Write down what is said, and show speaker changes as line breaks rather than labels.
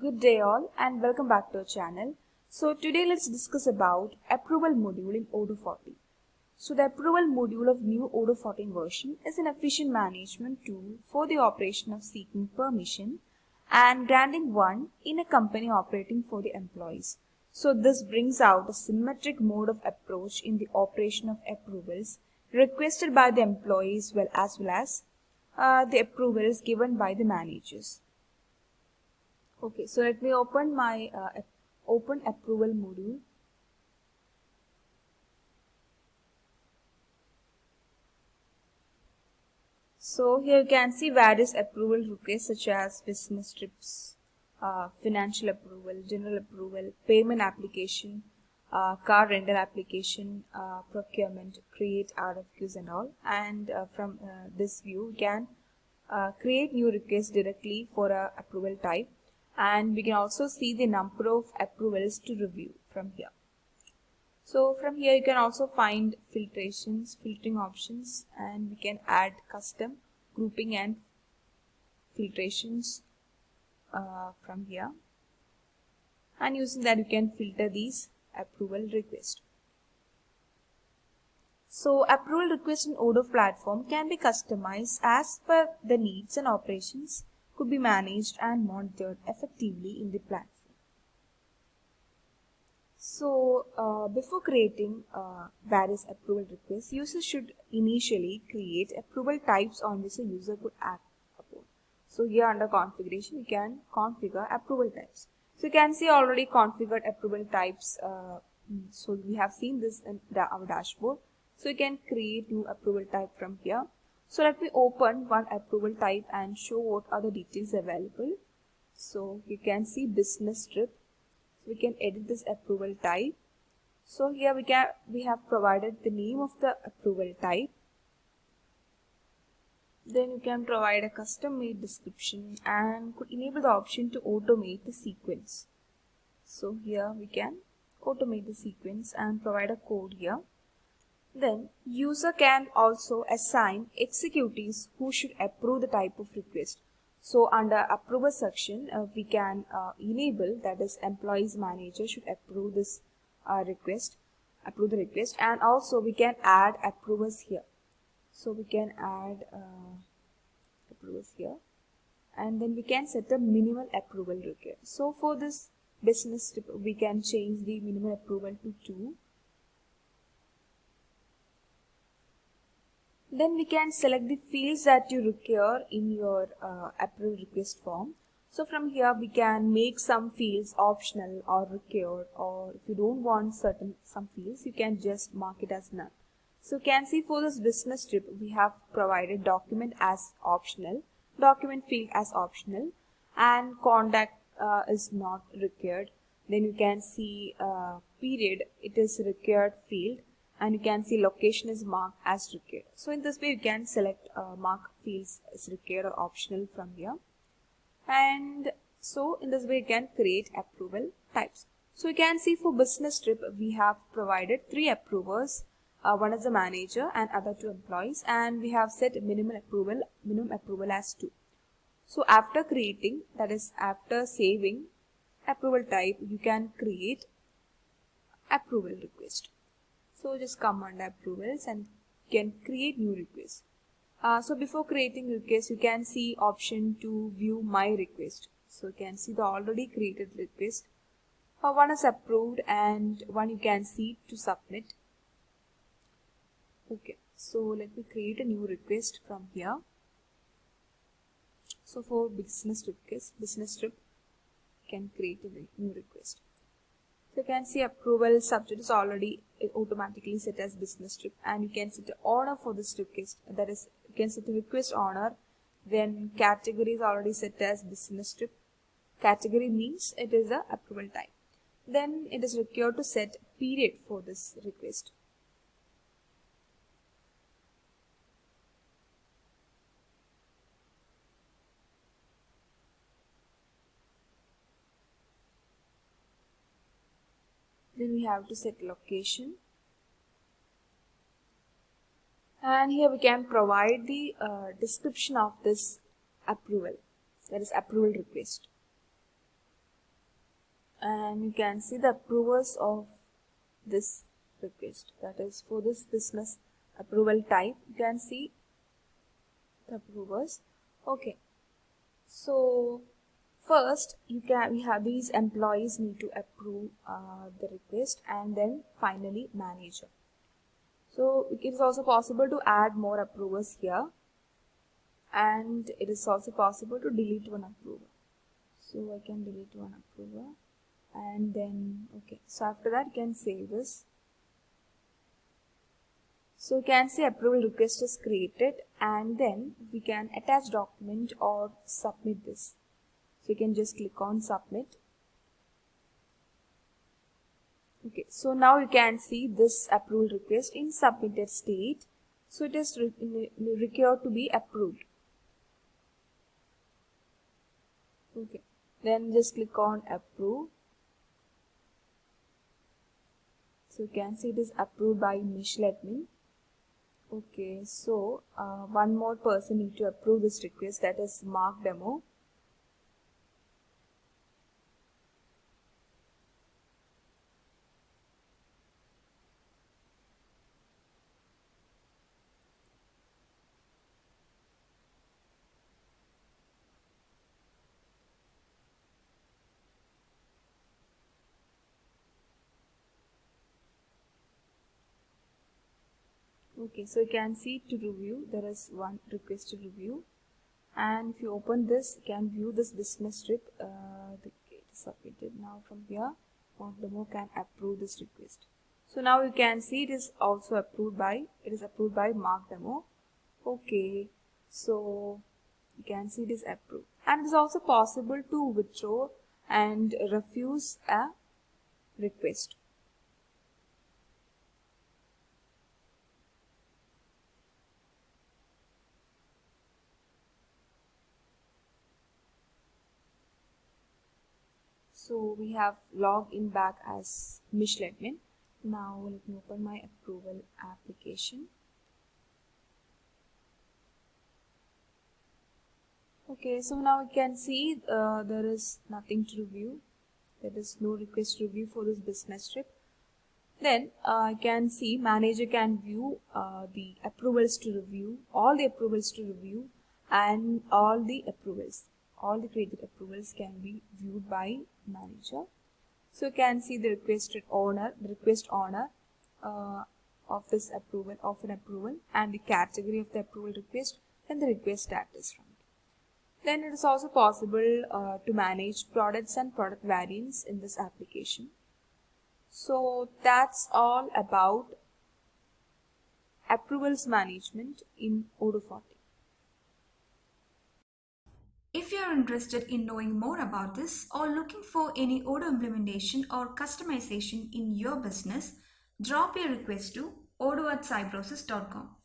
Good day all and welcome back to our channel. So today let's discuss about approval module in Odoo 14. So the approval module of new Odoo 14 version is an efficient management tool for the operation of seeking permission and granting one in a company operating for the employees. So this brings out a symmetric mode of approach in the operation of approvals requested by the employees as well as the approvals given by the managers. Okay, so let me open my open approval module. So here you can see various approval requests such as business trips, financial approval, general approval, payment application, car rental application, procurement, create RFQs and all. And from this view, you can create new requests directly for a approval type. And we can also see the number of approvals to review from here. So from here you can also find filtering options, and we can add custom grouping and filtrations from here, and using that you can filter these approval requests. So approval request in Odoo platform can be customized as per the needs, and operations could be managed and monitored effectively in the platform. So before creating various approval requests, users should initially create approval types on which a user could act upon. So here under configuration, you can configure approval types. So you can see already configured approval types. So we have seen this in our dashboard. So you can create new approval type from here. So let me open one approval type and show what are the details available. So you can see business trip. So we can edit this approval type. So here we have provided the name of the approval type. Then you can provide a custom made description and could enable the option to automate the sequence. So here we can automate the sequence and provide a code here. Then user can also assign executives who should approve the type of request. So under approval section, we can enable, that is employees manager should approve this request, and also we can add approvers here. So we can add approvers here, and then we can set a minimal approval required. So for this business tip, we can change the minimal approval to 2. Then we can select the fields that you require in your approval request form. So from here we can make some fields optional or required, or if you don't want some fields, you can just mark it as none. So you can see for this business trip, we have provided document as optional, document field as optional, and contact is not required. Then you can see period, it is required field, and you can see location is marked as required. So in this way you can select mark fields as required or optional from here. And so in this way you can create approval types. So you can see for business trip we have provided 3 approvers. One is the manager and other 2 employees, and we have set minimum approval as 2. So after creating, that is after saving approval type, you can create approval request. So just come under approvals and can create new request. So before creating request, you can see option to view my request. So you can see the already created request. One is approved and one you can see to submit. Okay, so let me create a new request from here. So for business trip, can create a new request. So you can see approval subject is already automatically set as business trip, and you can set the owner for this request, that is you can set the request owner. Then category is already set as business trip. Category means it is a approval type. Then it is required to set period for this request. Then we have to set location, and here we can provide the description of this approval, that is approval request. and you can see the approvers of this request, that is for this business approval type. You can see the approvers. Okay, so first we have these employees need to approve the request, and then finally manager. So it is also possible to add more approvers here, and it is also possible to delete one approver. So I can delete one approver, and then okay, so after that you can save this. So you can see approval request is created, and then we can attach document or submit this. So you can just click on submit. Okay, so now you can see this approval request in submitted state. So it is required to be approved. Okay, then just click on approve. So you can see it is approved by Michelle admin. Okay, so one more person need to approve this request, that is Mark Demo. Okay, so you can see to review, there is one request to review, and if you open this, you can view this business trip. It is submitted. Now from here, Mark Demo can approve this request. So now you can see it is also approved by, Mark Demo. Okay, so you can see it is approved, and it is also possible to withdraw and refuse a request. So we have logged in back as Michelle admin. Now let me open my approval application. Okay, so now you can see there is nothing to review. There is no request to review for this business trip. Then I can see manager can view the approvals to review, all the approvals to review, and all the created approvals can be viewed by manager. So you can see the request owner of this approval, of an approval, and the category of the approval request, and the request status from it. Then it is also possible to manage products and product variants in this application. So that's all about approvals management in Odoo 40.
If you are interested in knowing more about this or looking for any Odoo implementation or customization in your business, drop your request to odoo@cybrosys.com.